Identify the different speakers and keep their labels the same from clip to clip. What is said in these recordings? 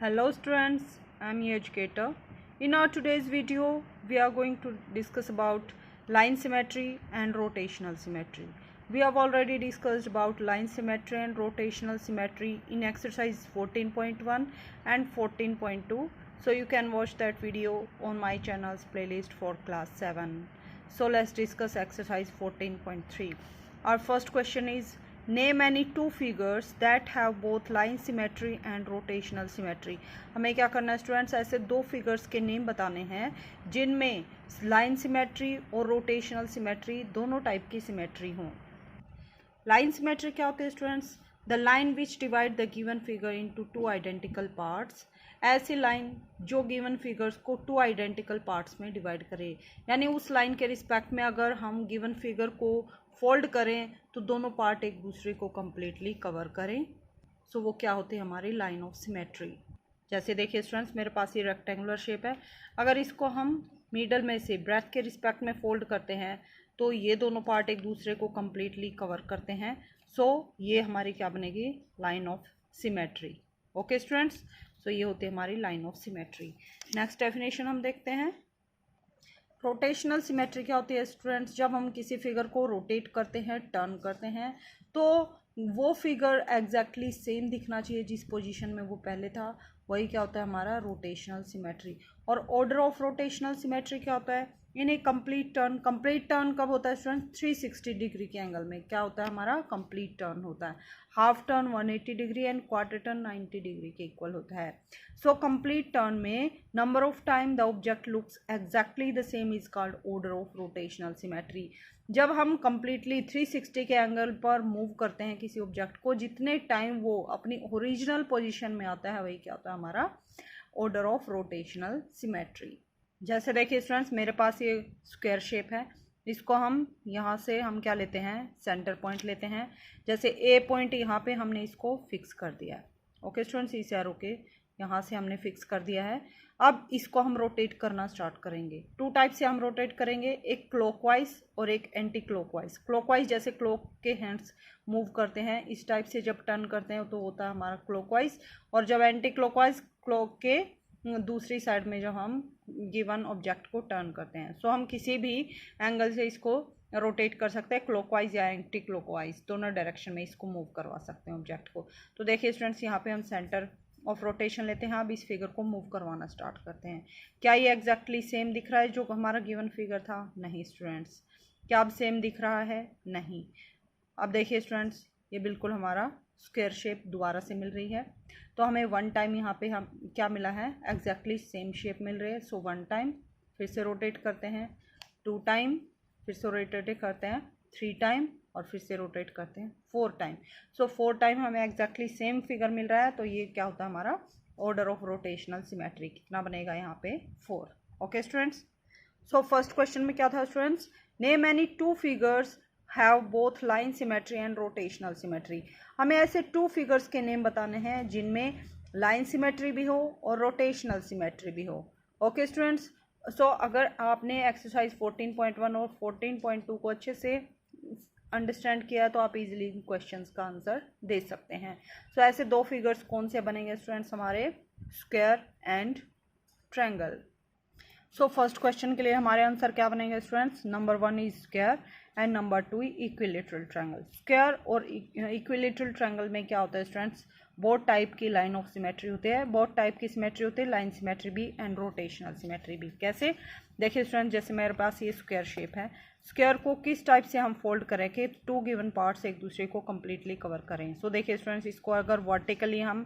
Speaker 1: Hello students, I am your educator. In our today's video, we are going to discuss about line symmetry and rotational symmetry. We have already discussed about line symmetry and rotational symmetry in exercise 14.1 and 14.2. So you can watch that video on my channel's playlist for class 7. So let's discuss exercise 14.3. Our first question is, name any two figures that have both line symmetry and rotational symmetry. हमें क्या करना है students, ऐसे दो figures के name बताने हैं जिनमें लाइन सिमेट्री और रोटेशनल सिमेट्री दोनों टाइप की सिमेट्री हों. लाइन सिमेट्री क्या होती है students? The line which divide the given figure into two identical parts. ऐसी लाइन जो गिवन फिगर्स को टू आइडेंटिकल पार्ट्स में डिवाइड करे, यानी उस लाइन के रिस्पेक्ट में अगर हम गिवन फिगर को फोल्ड करें तो दोनों पार्ट एक दूसरे को कम्प्लीटली कवर करें. सो वो क्या होती है? हमारी लाइन ऑफ सिमेट्री. जैसे देखिए स्टूडेंट्स, मेरे पास ये रेक्टेंगुलर शेप है. अगर इसको हम मिडल में से ब्रेथ के रिस्पेक्ट में फोल्ड करते हैं तो ये दोनों पार्ट एक दूसरे को कम्प्लीटली कवर करते हैं. सो ये हमारी क्या बनेगी? Line of symmetry. Okay students, so ये होती है हमारी line of symmetry. Next definition हम देखते हैं. रोटेशनल सिमेट्री क्या होती है स्टूडेंट्स? जब हम किसी फिगर को रोटेट करते हैं, टर्न करते हैं, तो वो फिगर एग्जैक्टली सेम दिखना चाहिए जिस पोजीशन में वो पहले था. वही क्या होता है? हमारा रोटेशनल सिमेट्री. और ऑर्डर ऑफ रोटेशनल सिमेट्री क्या होता है? इन ए कंप्लीट टर्न कब होता है स्टूडेंट? 360 डिग्री के एंगल में क्या होता है? हमारा कंप्लीट टर्न होता है. Half turn 180 degree and quarter turn 90 degree के इक्वल होता है. सो कंप्लीट टर्न में number of time the object looks exactly the same is called order of rotational symmetry. जब हम कंप्लीटली 360 के एंगल पर मूव करते हैं किसी ऑब्जेक्ट को, जितने टाइम वो अपनी ओरिजिनल पोजीशन में आता है वही क्या होता है? हमारा ऑर्डर ऑफ रोटेशनल सिमेट्री. जैसे देखिए स्टूडेंट्स, मेरे पास ये स्क्वायर शेप है. इसको हम यहाँ से हम क्या लेते हैं? सेंटर पॉइंट लेते हैं. जैसे ए पॉइंट यहाँ पे हमने इसको फिक्स कर दिया है. ओके स्टूडेंट्स, इस एरो के यहाँ से हमने फिक्स कर दिया है. अब इसको हम रोटेट करना स्टार्ट करेंगे. टू टाइप से हम रोटेट करेंगे, एक क्लॉकवाइज और एक एंटी क्लॉकवाइज. क्लॉकवाइज जैसे क्लॉक के हैंड्स मूव करते हैं, इस टाइप से जब टर्न करते हैं तो होता है हमारा क्लॉकवाइज. और जब एंटी क्लॉकवाइज, क्लॉक के दूसरी साइड में जब हम गिवन ऑब्जेक्ट को टर्न करते हैं. सो हम किसी भी एंगल से इसको रोटेट कर सकते हैं, क्लॉकवाइज या एंटी क्लॉकवाइज, दोनों डायरेक्शन में इसको मूव करवा सकते हैं ऑब्जेक्ट को. तो देखिए स्टूडेंट्स, यहाँ पे हम सेंटर ऑफ रोटेशन लेते हैं. अब इस फिगर को मूव करवाना स्टार्ट करते हैं. क्या ये एग्जैक्टली सेम दिख रहा है जो हमारा गिवन फिगर था? नहीं स्टूडेंट्स. क्या अब सेम दिख रहा है? नहीं. अब देखिए स्टूडेंट्स, ये बिल्कुल हमारा स्क्वायर शेप दोबारा से मिल रही है. तो हमें वन टाइम यहाँ पे हम क्या मिला है? एग्जैक्टली सेम शेप मिल रही है. सो वन टाइम फिर से रोटेट करते हैं, टू टाइम फिर से रोटेट करते हैं, थ्री टाइम और फिर से रोटेट करते हैं, four time. So four time हमें एग्जैक्टली सेम फिगर मिल रहा है. तो ये क्या होता है? हमारा ऑर्डर ऑफ रोटेशनल सिमेट्री. कितना बनेगा यहाँ पे? 4. Okay students, so first question में क्या था students? Name any two figures have both line symmetry and rotational symmetry. हमें ऐसे टू फिगर्स के नेम बताने हैं जिनमें लाइन सिमेट्री भी हो और रोटेशनल सिमेट्री भी हो. ओके स्टूडेंट्स, सो अगर आपने एक्सरसाइज 14.1 और 14.2 को अच्छे से अंडरस्टैंड किया तो आप इजीली क्वेश्चंस का आंसर दे सकते हैं. सो ऐसे दो फिगर्स कौन से बनेंगे स्टूडेंट्स? हमारे square and triangle. So first question के लिए हमारे आंसर क्या बनेंगे students? Number 1 is square and number 2 equilateral triangle. Square और इक्विलेटरल ट्रायंगल में क्या होता है स्टूडेंट्स? बोथ टाइप की लाइन ऑफ सिमेट्री होती है. बोथ टाइप की सिमेट्री होती है, लाइन सिमेट्री भी एंड रोटेशनल सिमेट्री भी. कैसे? देखिए स्टूडेंट, जैसे मेरे पास ये स्क्वायर शेप है. स्क्वायर को किस टाइप से हम फोल्ड करें कि टू गिवन पार्ट्स एक दूसरे को कम्प्लीटली कवर करें? सो देखिए स्टूडेंट्स, इसको अगर वर्टिकली हम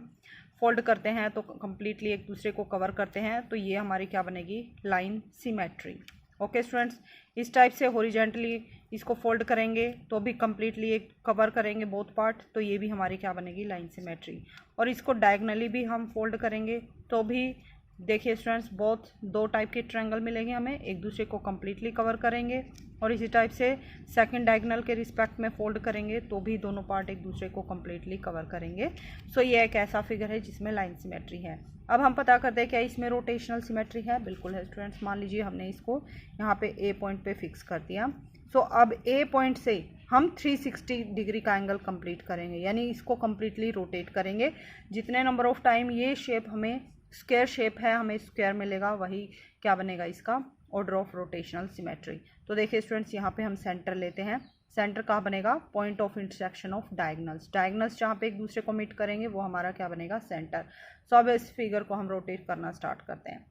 Speaker 1: फोल्ड करते हैं तो कम्प्लीटली एक दूसरे को कवर करते हैं, तो ये हमारी क्या बनेगी? Line symmetry. ओके स्टूडेंट्स, इस टाइप से हॉरिजॉन्टली इसको फोल्ड करेंगे तो भी कम्प्लीटली एक कवर करेंगे बोथ पार्ट, तो ये भी हमारी क्या बनेगी? Line symmetry. और इसको डायगनली भी हम फोल्ड करेंगे तो भी देखिए स्टूडेंट्स, बोथ दो टाइप के ट्रायंगल मिलेंगे हमें, एक दूसरे को कम्प्लीटली कवर करेंगे. और इसी टाइप से सेकंड डायगोनल के रिस्पेक्ट में फोल्ड करेंगे तो भी दोनों पार्ट एक दूसरे को कम्प्लीटली कवर करेंगे. सो ये एक ऐसा फिगर है जिसमें लाइन सिमेट्री है. अब हम पता करते हैं क्या इसमें रोटेशनल सिमेट्री है? बिल्कुल है स्टूडेंट्स. मान लीजिए हमने इसको यहाँ पे ए पॉइंट पे फिक्स कर दिया. सो अब ए पॉइंट से हम 360 डिग्री का एंगल कंप्लीट करेंगे, यानी इसको कम्प्लीटली रोटेट करेंगे। जितने नंबर ऑफ टाइम ये शेप हमें स्क्वायर शेप है, हमें स्क्वायर मिलेगा, वही क्या बनेगा इसका ऑर्डर ऑफ रोटेशनल सिमेट्री। तो देखिए स्टूडेंट्स, यहाँ पे हम सेंटर लेते हैं। सेंटर कहाँ बनेगा? Point of intersection of diagonals. Diagonals जहाँ पे एक दूसरे को मीट करेंगे वो हमारा क्या बनेगा? सेंटर। सो अब इस फिगर को हम रोटेट करना स्टार्ट करते हैं।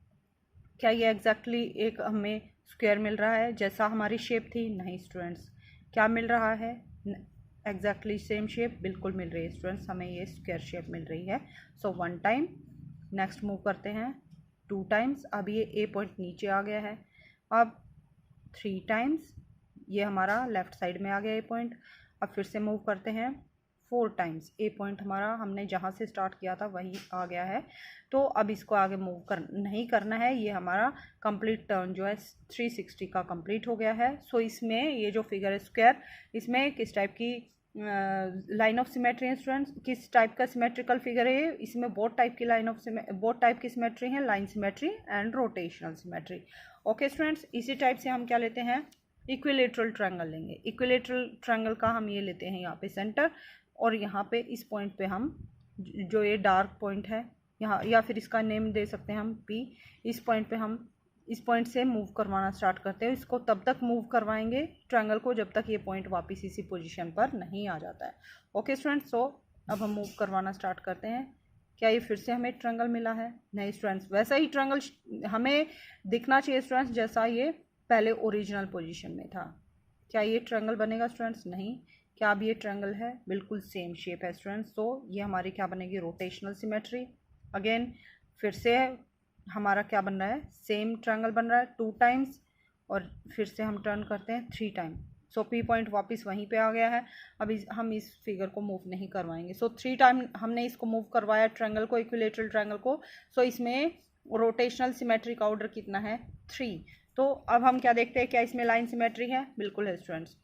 Speaker 1: क्या ये एग्जैक्टली एक हमें स्क्वायर मिल रहा है जैसा हमारी शेप थी? नहीं स्टूडेंट्स। क्या मिल रहा है? एग्जैक्टली सेम शेप बिल्कुल मिल रही है स्टूडेंट्स, हमें ये स्क्वायर शेप मिल रही है। सो 1 टाइम, नेक्स्ट मूव करते हैं 2 टाइम्स, अब ये ए पॉइंट नीचे आ गया है। अब 3 टाइम्स, ये हमारा लेफ्ट साइड में आ गया ए पॉइंट। अब फिर से मूव करते हैं 4 टाइम्स, ए पॉइंट हमारा हमने जहाँ से स्टार्ट किया था वही आ गया है। तो अब इसको आगे मूव नहीं करना है, ये हमारा कंप्लीट टर्न जो है 360 का कंप्लीट हो गया है। सो इसमें ये जो फिगर है स्क्वायर, इसमें किस टाइप की लाइन ऑफ सिमेट्री है स्टूडेंट्स? किस टाइप का सिमेट्रिकल फिगर है? इसमें बोथ टाइप की बोथ टाइप की सिमेट्री है, line symmetry and rotational symmetry. Okay students, इसी टाइप से हम क्या लेते हैं? इक्विलेटरल ट्रायंगल लेंगे। इक्विलेटरल ट्रायंगल का हम ये लेते हैं यहाँ पे सेंटर, और यहाँ पे इस पॉइंट पे हम जो ये डार्क पॉइंट है यहाँ, या फिर इसका नेम दे सकते हैं हम पी, इस पॉइंट पे हम इस पॉइंट से मूव करवाना स्टार्ट करते हैं। इसको तब तक मूव करवाएंगे ट्रायंगल को जब तक ये पॉइंट वापस इसी पोजीशन पर नहीं आ जाता है। ओके स्टूडेंट्स, सो अब हम मूव करवाना स्टार्ट करते हैं। क्या ये फिर से हमें ट्रायंगल मिला है? नहीं स्टूडेंट्स, वैसा ही ट्रायंगल हमें दिखना चाहिए स्टूडेंट्स जैसा ये पहले ओरिजिनल पोजीशन में था। क्या ये ट्रायंगल बनेगा स्टूडेंट्स? नहीं। क्या अब ये ट्रायंगल है? बिल्कुल सेम शेप है स्टूडेंट्स। तो ये हमारी क्या बनेगी? Rotational symmetry. अगेन फिर से हमारा क्या बन रहा है? सेम ट्रायंगल बन रहा है 2 टाइम्स, और फिर से हम टर्न करते हैं 3 टाइम। सो पी पॉइंट वापस वहीं पे आ गया है। अब हम इस फिगर को मूव नहीं करवाएंगे। सो 3 टाइम हमने इसको मूव करवाया ट्रायंगल को, इक्विलेटरल ट्रायंगल को। सो इसमें रोटेशनल सिमेट्री का ऑर्डर कितना है? 3। तो अब हम क्या देखते हैं, क्या इसमें लाइन सिमेट्री है? बिल्कुल है स्टूडेंट्स।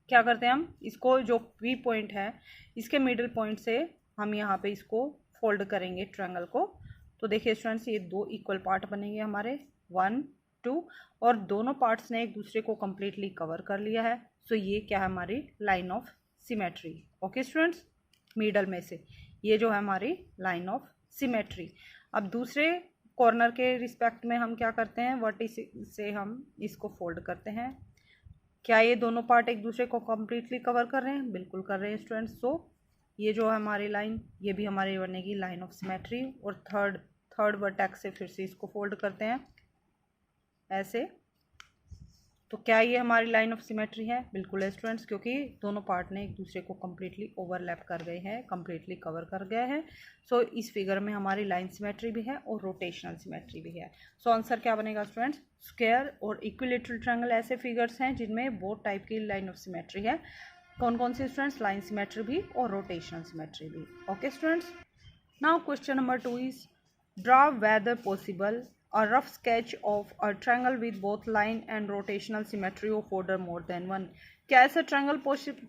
Speaker 1: क्या करते हैं हम? इसको जो पी पॉइंट है इसके मिडिल पॉइंट से हम यहाँ पे इसको फोल्ड करेंगे ट्रायंगल को। तो देखिए स्टूडेंट्स, ये 2 इक्वल पार्ट बनेंगे हमारे 1, 2, और दोनों पार्ट्स ने एक दूसरे को कम्प्लीटली कवर कर लिया है। सो ये क्या है? हमारी line of symmetry. Okay students, middle में से ये जो है हमारी लाइन ऑफ सिमेट्री। अब दूसरे कॉर्नर के रिस्पेक्ट में हम क्या करते हैं? वर्टिस से हम इसको फोल्ड करते हैं। क्या ये दोनों पार्ट एक दूसरे को कम्प्लीटली कवर कर रहे हैं? बिल्कुल कर रहे हैं स्टूडेंट्स। सो ये जो है हमारी लाइन, ये भी हमारी बनेगी लाइन ऑफ सिमेट्री। और थर्ड वर्टेक्स से फिर से इसको फोल्ड करते हैं ऐसे। तो क्या ये हमारी लाइन ऑफ सिमेट्री है? बिल्कुल है स्टूडेंट्स, क्योंकि दोनों पार्ट ने एक दूसरे को कम्प्लीटली ओवरलैप कर गए हैं, कम्प्लीटली कवर कर गए हैं। सो इस फिगर में हमारी लाइन सिमेट्री भी है और रोटेशनल सिमेट्री भी है। सो आंसर क्या बनेगा स्टूडेंट्स? स्क्वायर और इक्विलेटरल ट्रायंगल ऐसे फिगर्स हैं जिनमें बोथ टाइप की लाइन ऑफ सिमेट्री है। कौन कौन सी स्टूडेंट्स? लाइन सिमेट्री भी और रोटेशनल सिमेट्री भी। Okay students, now question number 2 is draw whether possible a rough sketch of a triangle with both line and rotational symmetry of order more than 1। क्या ऐसा triangle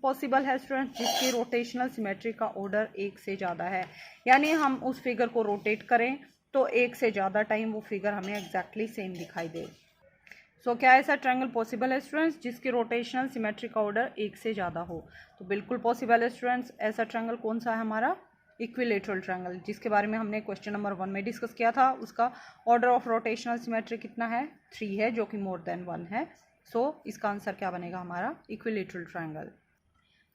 Speaker 1: possible है student जिसकी rotational symmetry का order 1 से ज़्यादा है? यानी हम उस फिगर को रोटेट करें तो 1 से ज़्यादा टाइम वो फिगर हमें एग्जैक्टली सेम दिखाई दे। सो क्या ऐसा ट्रायंगल पॉसिबल है स्टूडेंट्स जिसकी रोटेशनल सिमेट्री का ऑर्डर 1 से ज़्यादा हो? तो बिल्कुल पॉसिबल है स्टूडेंट्स। ऐसा ट्रायंगल कौन सा है? हमारा इक्विलेटरल ट्रायंगल, जिसके बारे में हमने क्वेश्चन नंबर 1 में डिस्कस किया था। उसका ऑर्डर ऑफ रोटेशनल सिमेट्री कितना है? 3 है, जो कि मोर देन 1 है। सो इसका आंसर क्या बनेगा? हमारा इक्विलेटरल ट्रायंगल।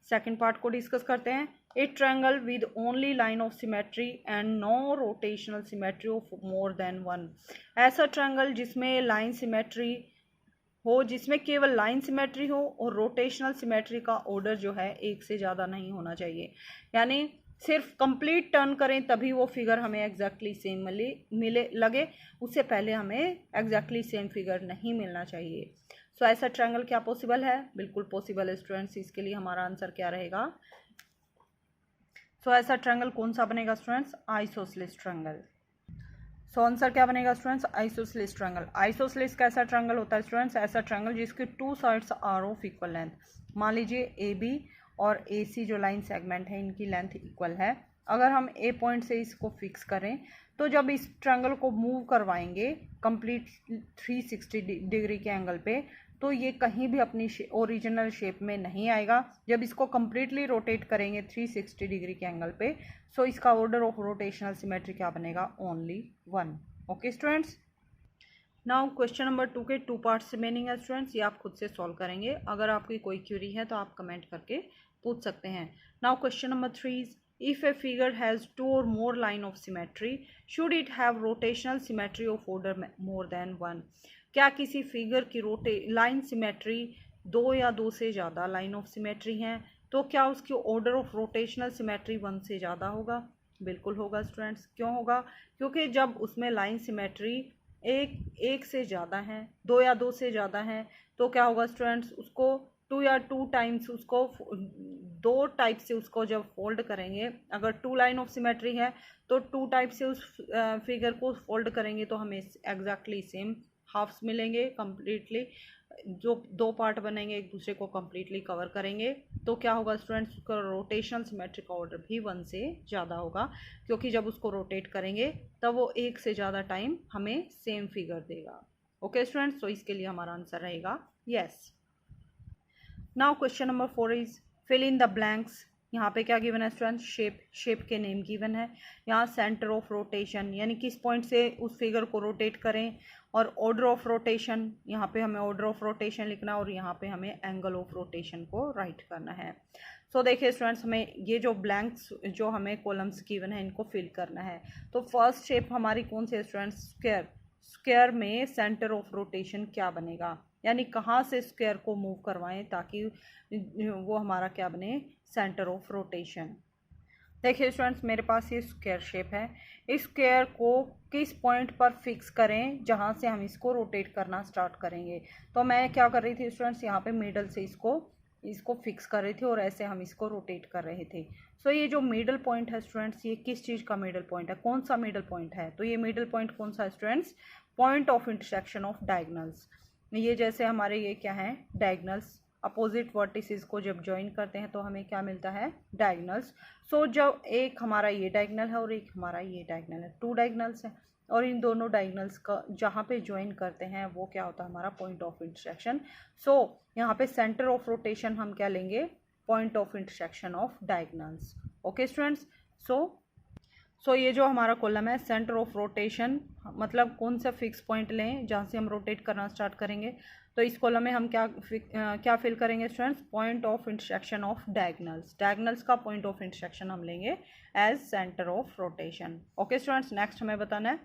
Speaker 1: सेकंड पार्ट को डिस्कस करते हैं। A triangle with only line of symmetry and no rotational symmetry of more than 1। ऐसा ट्रायंगल जिसमें लाइन सिमेट्री हो, जिसमें केवल लाइन सिमेट्री हो और रोटेशनल सिमेट्री का ऑर्डर जो है 1 से ज़्यादा नहीं होना चाहिए। यानी सिर्फ कंप्लीट टर्न करें तभी वो फिगर हमें एग्जैक्टली सेम मिले लगे, उससे पहले हमें एग्जैक्टली सेम फिगर नहीं मिलना चाहिए। सो ऐसा ट्रायंगल क्या पॉसिबल है? बिल्कुल पॉसिबल है स्टूडेंट्स। इसके लिए हमारा आंसर क्या रहेगा? सो ऐसा ट्रायंगल कौन सा बनेगा students? Isosceles triangle. So answer क्या बनेगा स्टूडेंट्स? Isosceles triangle. आइसोसेलेस कैसा ट्रायंगल होता है स्टूडेंट्स? ऐसा ट्रायंगल जिसकी 2 sides are of equal length. मान लीजिए ए बी और ए सी जो लाइन सेगमेंट है इनकी लेंथ इक्वल है। अगर हम ए पॉइंट से इसको फिक्स करें तो जब इस ट्रायंगल को मूव करवाएंगे कंप्लीट 360 डिग्री के एंगल पे, तो ये कहीं भी अपनी ओरिजिनल शेप में नहीं आएगा। जब इसको कम्प्लीटली रोटेट करेंगे 360 डिग्री के एंगल पे, सो इसका ऑर्डर ऑफ रोटेशनल सिमेट्री क्या बनेगा, only 1। Okay students, now question number 2 के 2 पार्ट्स रिमेनिंग है स्टूडेंट्स, ये आप खुद से सॉल्व करेंगे। अगर आपकी कोई क्यूरी है तो आप कमेंट करके पूछ सकते हैं। Now question number 3 is, if a figure has 2 or more line of symmetry, should it have rotational symmetry of order more than 1? क्या किसी फिगर की लाइन सिमेट्री 2 या 2 से ज़्यादा लाइन ऑफ सिमेट्री हैं तो क्या उसकी ऑर्डर ऑफ रोटेशनल सिमेट्री 1 से ज़्यादा होगा? बिल्कुल होगा स्टूडेंट्स। क्यों होगा? क्योंकि जब उसमें लाइन सिमेट्री एक से ज़्यादा है, 2 या 2 से ज़्यादा है, तो क्या होगा स्टूडेंट्स, उसको 2 या 2 टाइम्स उसको 2 टाइप से उसको जब फोल्ड करेंगे, अगर 2 लाइन ऑफ सिमेट्री है तो 2 टाइप से उस फिगर को फोल्ड करेंगे तो हमें एग्जैक्टली सेम हाफ्स मिलेंगे। कम्प्लीटली जो 2 पार्ट बनेंगे एक दूसरे को कम्प्लीटली कवर करेंगे, तो क्या होगा स्टूडेंट्स, उसका रोटेशनल सिमेट्री का ऑर्डर भी 1 से ज़्यादा होगा, क्योंकि जब उसको रोटेट करेंगे तब वो 1 से ज़्यादा टाइम हमें सेम फिगर देगा। ओके स्टूडेंट्स, तो इसके लिए हमारा आंसर रहेगा yes. Now question number 4 is, fill in the blanks. यहाँ पे क्या गिवन है स्टूडेंट्स, शेप के नेम गिवन है। यहाँ सेंटर ऑफ रोटेशन यानी किस पॉइंट से उस फिगर को रोटेट करें, और ऑर्डर ऑफ रोटेशन, यहाँ पे हमें ऑर्डर ऑफ रोटेशन लिखना, और यहाँ पे हमें एंगल ऑफ रोटेशन को राइट करना है। सो देखिए स्टूडेंट्स, हमें ये जो ब्लैंक्स जो हमें कॉलम्स गिवन है इनको फिल करना है। तो फर्स्ट शेप हमारी कौन सी है स्टूडेंट्स, स्क्वायर। स्क्वायर में सेंटर ऑफ रोटेशन क्या बनेगा, यानी कहाँ से स्क्वायर को मूव करवाएं ताकि वो हमारा क्या बने, सेंटर ऑफ रोटेशन। देखिए स्टूडेंट्स, मेरे पास ये स्क्वायर शेप है। इस स्क्वायर को किस पॉइंट पर फिक्स करें जहाँ से हम इसको रोटेट करना स्टार्ट करेंगे। तो मैं क्या कर रही थी स्टूडेंट्स, यहाँ पे मिडल से इसको फिक्स कर रही थी और ऐसे हम इसको रोटेट कर रहे थे। सो ये जो मिडल पॉइंट है स्टूडेंट्स, ये किस चीज़ का मिडल पॉइंट है, कौन सा मिडल पॉइंट है? तो ये मिडल पॉइंट कौन सा है students, point of intersection of diagonals. ये जैसे हमारे ये क्या है, डायगोनल्स, अपोजिट वर्टिसेस को जब ज्वाइन करते हैं तो हमें क्या मिलता है, डायगोनल्स। सो जब एक हमारा ये डायगोनल है और एक हमारा ये डायगोनल है, 2 डायगोनल्स हैं, और इन दोनों डायगोनल्स का जहाँ पे ज्वाइन करते हैं वो क्या होता है, हमारा पॉइंट ऑफ इंटरसेक्शन। सो यहाँ पे सेंटर ऑफ रोटेशन हम क्या लेंगे, point of intersection of diagonals. Okay students, so ये जो हमारा कॉलम है सेंटर ऑफ रोटेशन, मतलब कौन सा फिक्स पॉइंट लें जहाँ से हम रोटेट करना स्टार्ट करेंगे। तो इस कॉलम में हम क्या फिल करेंगे students, point of intersection of diagonals. Diagonals का पॉइंट ऑफ इंटरसेक्शन हम लेंगे as centre of rotation. Okay students, next हमें बताना है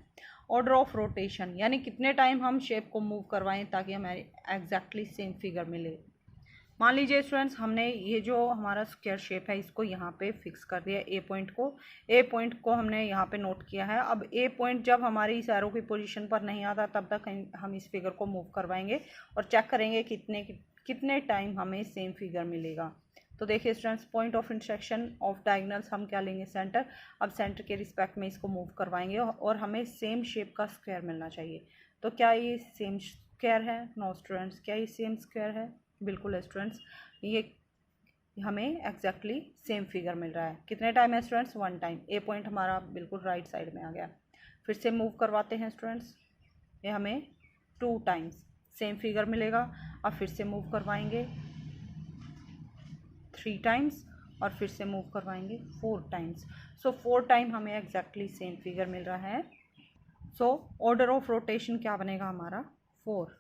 Speaker 1: ऑर्डर ऑफ रोटेशन, यानी कितने टाइम हम शेप को मूव करवाएं ताकि हमें एग्जैक्टली सेम फिगर मिले। मान लीजिए स्टूडेंट्स, हमने ये जो हमारा स्क्वायर शेप है इसको यहाँ पे फिक्स कर दिया, ए पॉइंट को हमने यहाँ पे नोट किया है। अब ए पॉइंट जब हमारी इस एरो की पोजीशन पर नहीं आता तब तक हम इस फिगर को मूव करवाएंगे और चेक करेंगे कितने टाइम हमें सेम फिगर मिलेगा। तो देखिए students, point of intersection of diagonals हम क्या लेंगे, सेंटर। अब सेंटर के रिस्पेक्ट में इसको मूव करवाएंगे और हमें सेम शेप का स्क्वायर मिलना चाहिए। तो क्या ये सेम स्क्वायर है? नो स्टूडेंट्स, क्या ये सेम स्क्वायर है? बिल्कुल है स्टूडेंट्स, ये हमें एग्जैक्टली सेम फिगर मिल रहा है। कितने टाइम है स्टूडेंट्स, 1 टाइम। ए पॉइंट हमारा बिल्कुल राइट साइड में आ गया। फिर से मूव करवाते हैं स्टूडेंट्स, ये हमें 2 टाइम्स सेम फिगर मिलेगा। अब फिर से मूव करवाएंगे 3 टाइम्स और फिर से मूव करवाएंगे 4 टाइम्स। सो 4 टाइम हमें एग्जैक्टली सेम फिगर मिल रहा है। सो ऑर्डर ऑफ रोटेशन क्या बनेगा हमारा, 4।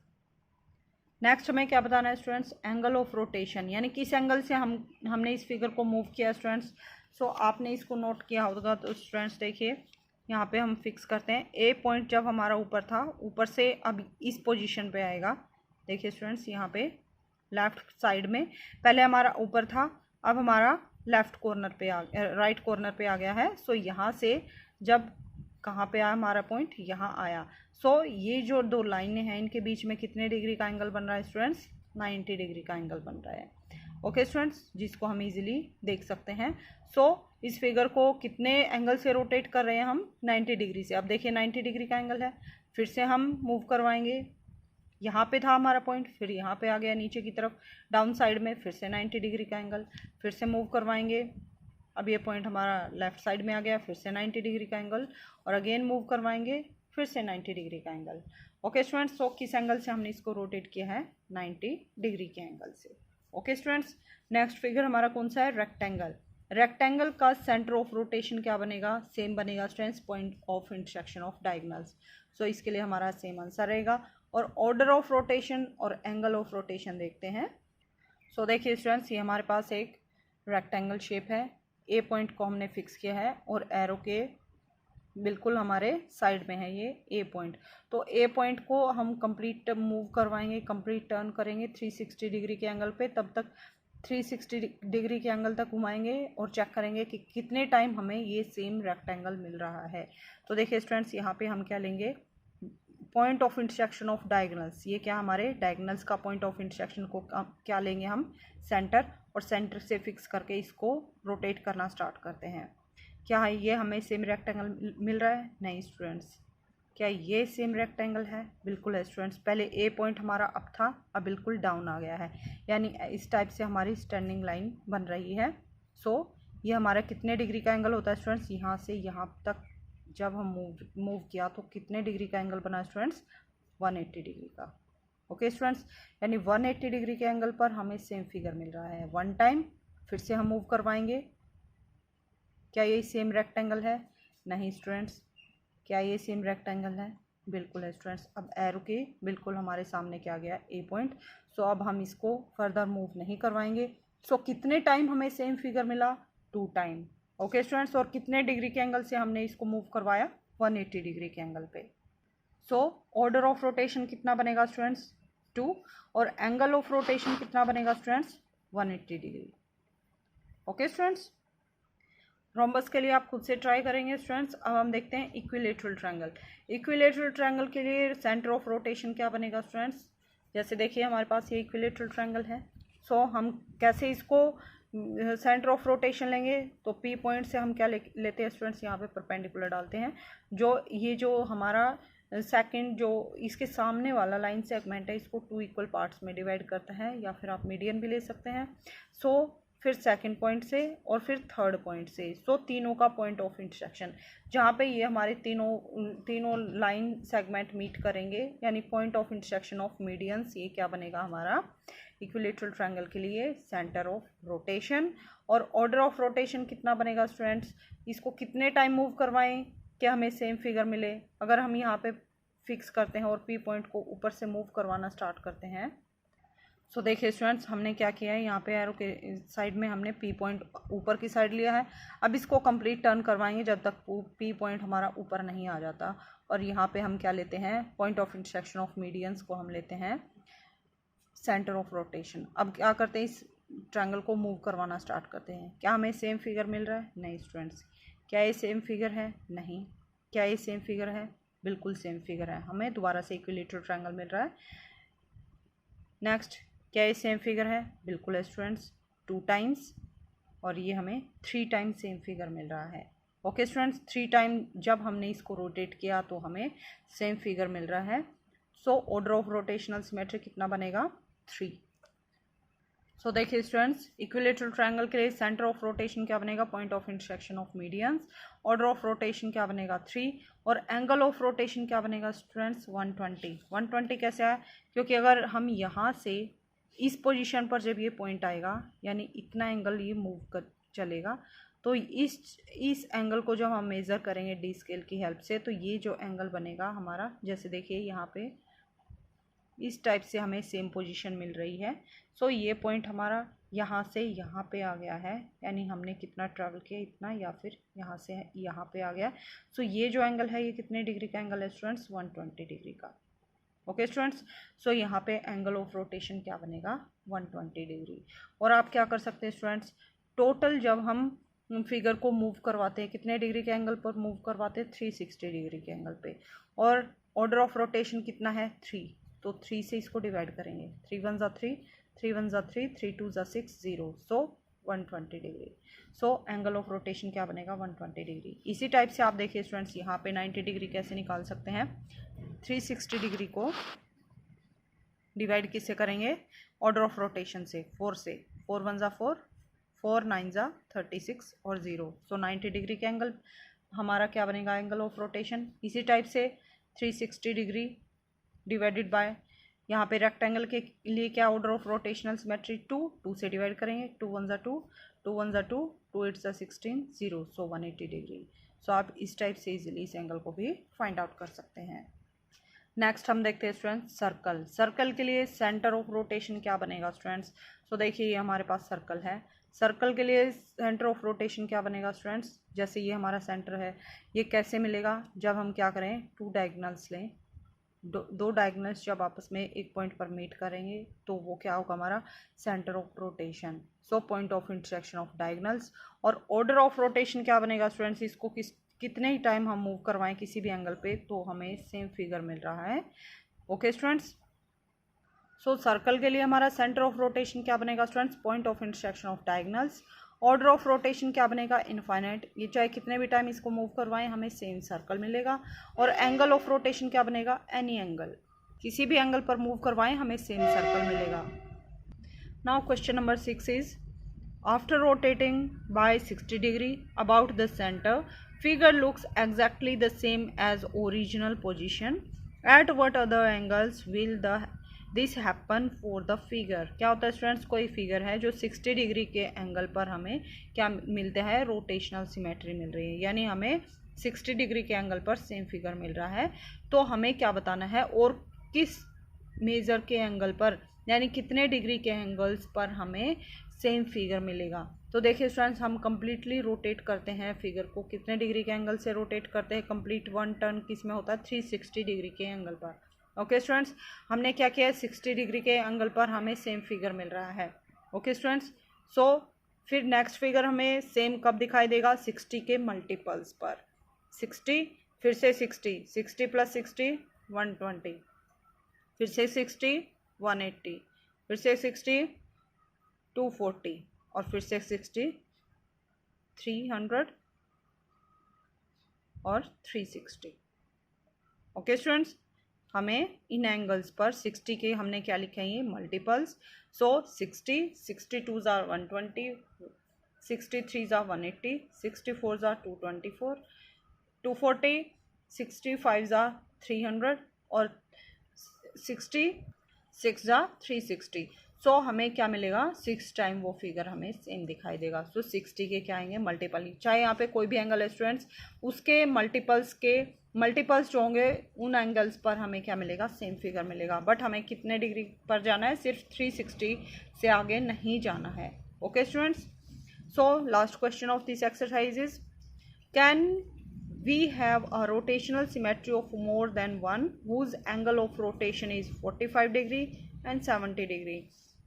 Speaker 1: नेक्स्ट हमें क्या बताना है स्टूडेंट्स, एंगल ऑफ रोटेशन, यानी किस एंगल से हमने इस फिगर को मूव किया स्टूडेंट्स। सो आपने इसको नोट किया होगा। तो स्टूडेंट्स देखिए, यहाँ पे हम फिक्स करते हैं, ए पॉइंट जब हमारा ऊपर था, ऊपर से अब इस पोजीशन पे आएगा। देखिए स्टूडेंट्स, यहाँ पे लेफ्ट साइड में पहले हमारा ऊपर था, अब हमारा लेफ्ट कॉर्नर पे राइट कॉर्नर पे आ गया है। सो यहाँ से जब कहाँ पे आया हमारा पॉइंट, यहाँ आया। सो ये जो 2 लाइनें हैं इनके बीच में कितने डिग्री का एंगल बन रहा है स्टूडेंट्स, 90 डिग्री का एंगल बन रहा है। ओके स्टूडेंट्स, जिसको हम इजीली देख सकते हैं। सो इस फिगर को कितने एंगल से रोटेट कर रहे हैं हम, 90 डिग्री से। अब देखिए 90 डिग्री का एंगल है, फिर से हम मूव करवाएंगे। यहाँ पे था हमारा पॉइंट, फिर यहाँ पे आ गया नीचे की तरफ डाउन साइड में, फिर से 90 डिग्री का एंगल, फिर से मूव करवाएंगे। अब ये पॉइंट हमारा लेफ्ट साइड में आ गया, फिर से 90 डिग्री का एंगल, और अगेन मूव करवाएंगे, फिर से 90 डिग्री का एंगल। ओके स्टूडेंट्स, सो किस एंगल से हमने इसको रोटेट किया है? 90 डिग्री के एंगल से। ओके स्टूडेंट्स, नेक्स्ट फिगर हमारा कौन सा है? रेक्टेंगल। रेक्टेंगल का सेंटर ऑफ रोटेशन क्या बनेगा? सेम बनेगा students, point of intersection of diagonals. So इसके लिए हमारा सेम आंसर रहेगा। और ऑर्डर ऑफ रोटेशन और एंगल ऑफ रोटेशन देखते हैं। सो देखिए स्टूडेंट्स, ये हमारे पास एक रेक्टेंगल शेप है, ए पॉइंट को हमने फिक्स किया है और एरो के बिल्कुल हमारे साइड में है ये ए पॉइंट। तो ए पॉइंट को हम कंप्लीट मूव करवाएंगे, कंप्लीट टर्न करेंगे 360 डिग्री के एंगल पे, तब तक 360 डिग्री के एंगल तक घुमाएंगे और चेक करेंगे कि कितने टाइम हमें ये सेम रेक्टेंगल मिल रहा है। तो देखिए स्टूडेंट्स, यहाँ पे हम क्या लेंगे? Point of intersection of diagonals. ये क्या हमारे डायगोनल्स का पॉइंट ऑफ इंटरसेक्शन को क्या लेंगे हम? सेंटर, और सेंटर से फिक्स करके इसको रोटेट करना स्टार्ट करते हैं। क्या है ये हमें सेम रेक्टेंगल मिल रहा है? नहीं स्टूडेंट्स। क्या ये सेम रेक्टेंगल है? बिल्कुल है स्टूडेंट्स। पहले ए पॉइंट हमारा अप था, अब बिल्कुल डाउन आ गया है, यानी इस टाइप से हमारी स्टैंडिंग लाइन बन रही है। सो ये हमारा कितने डिग्री का एंगल होता है स्टूडेंट्स? यहाँ से यहाँ तक जब हम मूव किया तो कितने डिग्री का एंगल बना स्टूडेंट्स? 180 डिग्री का। ओके स्टूडेंट्स, यानी 180 डिग्री के एंगल पर हमें सेम फिगर मिल रहा है। वन टाइम फिर से हम मूव करवाएंगे। क्या ये सेम रेक्टेंगल है? नहीं स्टूडेंट्स। क्या ये सेम रेक्टेंगल है? बिल्कुल है स्टूडेंट्स। अब एरो के बिल्कुल हमारे सामने क्या गया? ए पॉइंट। सो अब हम इसको फर्दर मूव नहीं करवाएंगे। सो कितने टाइम हमें सेम फिगर मिला? 2 टाइम। ओके स्टूडेंट्स, और कितने डिग्री के एंगल से हमने इसको मूव करवाया? 180 डिग्री के एंगल पे। सो ऑर्डर ऑफ रोटेशन कितना बनेगा स्टूडेंट्स? 2, और एंगल ऑफ रोटेशन कितना बनेगा students? 180 degree. Okay students, rhombus के लिए आप खुद से ट्राई करेंगे स्टूडेंट्स। अब हम देखते हैं इक्विलेटरल ट्रायंगल। इक्विलेटरल ट्रायंगल के लिए सेंटर ऑफ रोटेशन क्या बनेगा स्टूडेंट्स? जैसे देखिए हमारे पास ये इक्विलेटरल ट्रायंगल है। सो हम कैसे इसको सेंटर ऑफ रोटेशन लेंगे? तो पी पॉइंट से हम क्या लेते हैं स्टूडेंट्स? यहाँ पे परपेंडिकुलर डालते हैं। जो हमारा सेकंड जो इसके सामने वाला लाइन सेगमेंट है, इसको 2 इक्वल पार्ट्स में डिवाइड करता है, या फिर आप मीडियन भी ले सकते हैं। सो फिर सेकंड पॉइंट से और फिर थर्ड पॉइंट से। सो तीनों का पॉइंट ऑफ इंटरसेक्शन जहाँ पे ये हमारे तीनों लाइन सेगमेंट मीट करेंगे, यानी point of intersection of medians, ये क्या बनेगा हमारा इक्विलेटरल ट्रायंगल के लिए सेंटर ऑफ रोटेशन। और ऑर्डर ऑफ रोटेशन कितना बनेगा स्टूडेंट्स? इसको कितने टाइम मूव करवाएं कि हमें सेम फिगर मिले? अगर हम यहाँ पे फिक्स करते हैं और पी पॉइंट को ऊपर से मूव करवाना स्टार्ट करते हैं। सो देखिए स्टूडेंट्स, हमने क्या किया है? यहाँ पे एरो के साइड में हमने पी पॉइंट ऊपर की साइड लिया है। अब इसको कंप्लीट टर्न करवाएंगे जब तक पी पॉइंट हमारा ऊपर नहीं आ जाता। और यहाँ पे हम क्या लेते हैं? Point of intersection of medians को हम लेते हैं सेंटर ऑफ रोटेशन। अब क्या करते हैं? इस ट्रायंगल को मूव करवाना स्टार्ट करते हैं। क्या हमें सेम फिगर मिल रहा है? नहीं स्टूडेंट्स। क्या ये सेम फिगर है? नहीं। क्या ये सेम फिगर है? बिल्कुल सेम फिगर है। हमें दोबारा से इक्विलेटरल ट्रायंगल मिल रहा है। नेक्स्ट, क्या ये सेम फिगर है? बिल्कुल है स्टूडेंट्स, 2 टाइम्स, और ये हमें 3 टाइम सेम फिगर मिल रहा है। ओके स्टूडेंट्स, 3 टाइम जब हमने इसको रोटेट किया तो हमें सेम फिगर मिल रहा है। So order of rotational symmetry कितना बनेगा? 3। सो देखिए स्टूडेंट्स, इक्विलेटरल ट्रायंगल के लिए सेंटर ऑफ रोटेशन क्या बनेगा? Point of intersection of medians. Order of rotation क्या बनेगा? 3, और एंगल ऑफ रोटेशन क्या बनेगा स्टूडेंट्स? 120। 120 कैसे आया? क्योंकि अगर हम यहाँ से इस पोजीशन पर जब ये पॉइंट आएगा, यानी इतना एंगल ये मूव कर चलेगा, तो इस एंगल को जब हम मेज़र करेंगे डी स्केल की हेल्प से, तो ये जो एंगल बनेगा हमारा, जैसे देखिए यहाँ पे इस टाइप से हमें सेम पोजीशन मिल रही है। सो ये पॉइंट हमारा यहाँ से यहाँ पे आ गया है, यानी हमने कितना ट्रैवल किया? इतना, या फिर यहाँ से यहाँ पे आ गया। सो ये जो एंगल है ये कितने डिग्री का एंगल है स्टूडेंट्स? 120 डिग्री का। ओके स्टूडेंट्स, सो यहाँ पे एंगल ऑफ रोटेशन क्या बनेगा? 120 डिग्री। और आप क्या कर सकते हैं स्टूडेंट्स? टोटल जब हम फिगर को मूव करवाते हैं, कितने डिग्री के एंगल पर मूव करवाते हैं? 360 डिग्री के एंगल पे। और ऑर्डर ऑफ रोटेशन कितना है? 3। तो 3 से इसको डिवाइड करेंगे। 3 1 ज़ा 3, 3 1 ज़ा 3, 3 2 ज़ा 6, 0। सो 120 degree. So angle of rotation क्या बनेगा? 120 डिग्री। इसी टाइप से आप देखिए स्टूडेंट्स, यहाँ पे 90 डिग्री कैसे निकाल सकते हैं? 360 डिग्री को डिवाइड किससे करेंगे? ऑर्डर ऑफ रोटेशन से, 4 से। 4 1 ज़ा 4, 4 9 ज़ा 36 और 0। सो 90 डिग्री का एंगल हमारा क्या बनेगा? Angle of rotation. इसी टाइप से 360 डिग्री डिवाइडेड बाय, यहाँ पे रेक्टेंगल के लिए क्या ऑर्डर ऑफ रोटेशनल सिमेट्री 2 से डिवाइड करेंगे, 2 1 ज़ा 2, 2 1 ज़ा 2, 2 8 ज़ा 16, 0, सो 180 डिग्री। सो आप इस टाइप से इजीली इस एंगल को भी फाइंड आउट कर सकते हैं। नेक्स्ट हम देखते हैं स्टूडेंट्स सर्कल। सर्कल के लिए सेंटर ऑफ रोटेशन क्या बनेगा स्टूडेंट्स? सो देखिए ये हमारे पास सर्कल है, सर्कल के लिए सेंटर ऑफ रोटेशन क्या बनेगा स्टूडेंट्स? जैसे ये हमारा सेंटर है, ये कैसे मिलेगा? जब हम क्या करें, 2 डायगोनल्स लें, दो डायगोनल्स जब आपस में एक पॉइंट पर मीट करेंगे तो वो क्या होगा, हमारा centre of rotation. So point of intersection of diagonals. और ऑर्डर ऑफ रोटेशन क्या बनेगा स्टूडेंट्स? इसको कितने ही टाइम हम मूव करवाएं किसी भी एंगल पे तो हमें सेम फिगर मिल रहा है। ओके स्टूडेंट्स, सो सर्कल के लिए हमारा सेंटर ऑफ रोटेशन क्या बनेगा students? Point of intersection of diagonals. Order of rotation क्या बनेगा? इनफाइनाइट। ये चाहे कितने भी टाइम इसको मूव करवाएं हमें सेम सर्कल मिलेगा। और एंगल ऑफ रोटेशन क्या बनेगा? एनी एंगल, किसी भी एंगल पर मूव करवाएं हमें सेम सर्कल मिलेगा। Now question number 6 is, after rotating by 60 degree about the centre, figure looks exactly the same as original position. At what other angles will this happen for the figure? क्या होता है students, कोई figure है जो 60 degree के angle पर हमें क्या मिलता है? रोटेशनल सिमेट्री मिल रही है, यानी हमें 60 डिग्री के एंगल पर सेम फिगर मिल रहा है। तो हमें क्या बताना है और किस मेजर के एंगल पर, यानी कितने डिग्री के एंगल्स पर हमें सेम फिगर मिलेगा। तो देखिए स्टूडेंट्स, हम कम्प्लीटली रोटेट करते हैं फिगर को, कितने डिग्री के एंगल से रोटेट करते हैं? कंप्लीट 1 टर्न किस में होता है? 360 डिग्री के एंगल पर। ओके स्टूडेंट्स, हमने क्या किया है, 60 डिग्री के एंगल पर हमें सेम फिगर मिल रहा है। ओके स्टूडेंट्स, सो फिर नेक्स्ट फिगर हमें सेम कब दिखाई देगा? 60 के मल्टीपल्स पर। 60, फिर से 60, 60 प्लस 60 120, फिर से 60 180, फिर से 60 240, और फिर से 60 300 और 360। ओके स्टूडेंट्स, हमें इन एंगल्स पर 60 के हमने क्या लिखे हैं? ये मल्टीपल्स। सो 60, 62 ज़ा 120, 63 ज़ा 180, 64 ज़ा 224, 240, 65 ज़ा 300 और 66 ज़ा 360। सो हमें क्या मिलेगा? 6 टाइम वो फिगर हमें सेम दिखाई देगा। सो 60 के क्या आएंगे? मल्टीपल। चाहे यहाँ पे कोई भी एंगल है स्टूडेंट्स, उसके मल्टीपल्स जो होंगे उन एंगल्स पर हमें क्या मिलेगा? सेम फिगर मिलेगा। बट हमें कितने डिग्री पर जाना है? सिर्फ 360 से आगे नहीं जाना है। Okay students, so last question of this exercise is, can we have a rotational symmetry of more than one whose angle of rotation is 45 degree and 70 degree?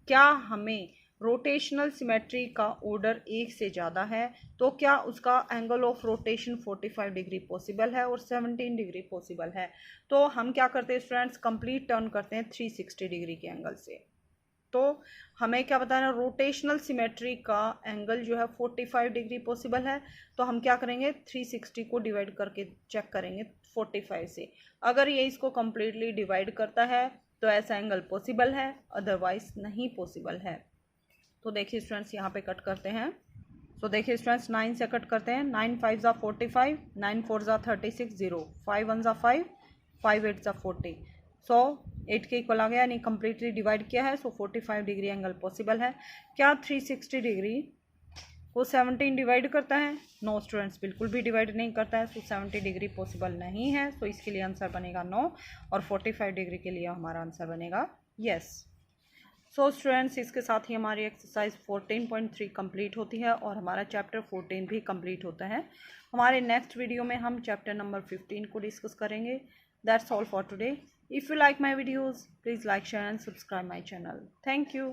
Speaker 1: क्या हमें रोटेशनल सिमेट्री का ऑर्डर एक से ज़्यादा है तो क्या उसका angle of rotation 45 degree possible है और 17 डिग्री पॉसिबल है? तो हम क्या करते हैं स्टूडेंट्स, कंप्लीट टर्न करते हैं 360 डिग्री के एंगल से। तो हमें क्या बताना, रोटेशनल सिमेट्री का एंगल जो है 45 डिग्री पॉसिबल है। तो हम क्या करेंगे, 360 को डिवाइड करके चेक करेंगे 45 से। अगर ये इसको कम्प्लीटली डिवाइड करता है तो ऐसा एंगल पॉसिबल है, अदरवाइज नहीं पॉसिबल है। तो देखिए स्टूडेंट्स, यहाँ पे कट करते हैं। तो देखिए स्टूडेंट्स, 9 से कट करते हैं। 9 5 ज़ा 45, 9 4 ज़ा 36, 0, 5 1 ज़ा 5, 5 8 ज़ा 40। सो 8 के इक्वल आ गया, यानी कम्प्लीटली डिवाइड किया है। सो 45 डिग्री एंगल पॉसिबल है। क्या 360 डिग्री वो 17 डिवाइड करता है? नो स्टूडेंट्स, बिल्कुल भी डिवाइड नहीं करता है। सो 70 डिग्री पॉसिबल नहीं है। सो इसके लिए आंसर बनेगा नो, और 45 डिग्री के लिए हमारा आंसर बनेगा येस। सो स्टूडेंट्स, इसके साथ ही हमारी एक्सरसाइज 14.3 कंप्लीट होती है और हमारा चैप्टर 14 भी कंप्लीट होता है। हमारे नेक्स्ट वीडियो में हम चैप्टर नंबर 15 को डिस्कस करेंगे। That's all for today. If you like my videos, please like, share and subscribe my channel. Thank you.